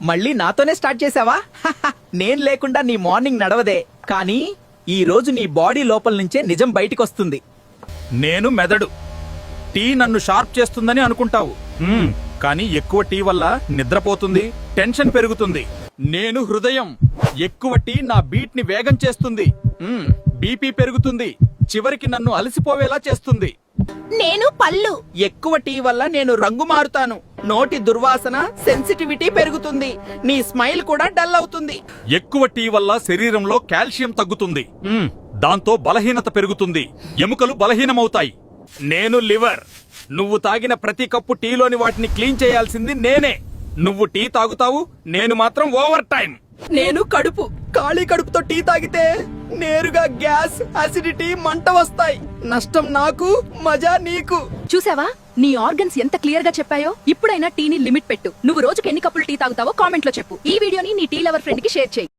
మళ్ళీ నాతోనే స్టార్ట్ చేసావా? నేను లేకుండా నీ మార్నింగ్ నడవదే. కానీ ఈ రోజు నీ బాడీ లోపల నుంచే నిజం బయటికొస్తుంది. నేను మెదడు. టీ నన్ను షార్ప్ చేస్తుందని అనుకుంటావు, కానీ ఎక్కువ టీ వల్ల నిద్రపోతుంది, టెన్షన్ పెరుగుతుంది. నేను హృదయం. ఎక్కువ టీ నా బీట్ ని వేగం చేస్తుంది, బీపీ పెరుగుతుంది, చివరికి నన్ను అలసిపోవేలా చేస్తుంది. నేను పళ్ళు. ఎక్కువ టీ వల్ల నేను రంగు మారుతాను, నోటి దుర్వాసన, సెన్సిటివిటీ పెరుగుతుంది, నీ స్మైల్ కూడా డల్ అవుతుంది. ఎక్కువ టీ వల్ల శరీరంలో కాల్షియం తగ్గుతుంది, దాంతో బలహీనత పెరుగుతుంది, ఎముకలు బలహీనమవుతాయి. నేను లివర్. నువ్వు తాగిన ప్రతి కప్పు టీలోని వాటిని క్లీన్ చేయాల్సింది నేనే. నువ్వు టీ తాగుతావు, నేను మాత్రం ఓవర్ టైం. నేను కడుపు. ఖాళీ కడుపుతో టీ తాగితే నేరుగా గ్యాస్, అసిడిటీ, మంట వస్తాయి. నష్టం నాకు, మజా నీకు. చూసావా నీ ఆర్గన్స్ ఎంత క్లియర్ గా చెప్పాయో? ఇప్పుడైనా టీని లిమిట్ పెట్టు. నువ్వు రోజుకి ఎన్ని కప్పులు టీ తాగుతావో కామెంట్ లో చెప్పు. ఈ వీడియోని నీ టీ లవర్ ఫ్రెండ్ కి షేర్ చేయి.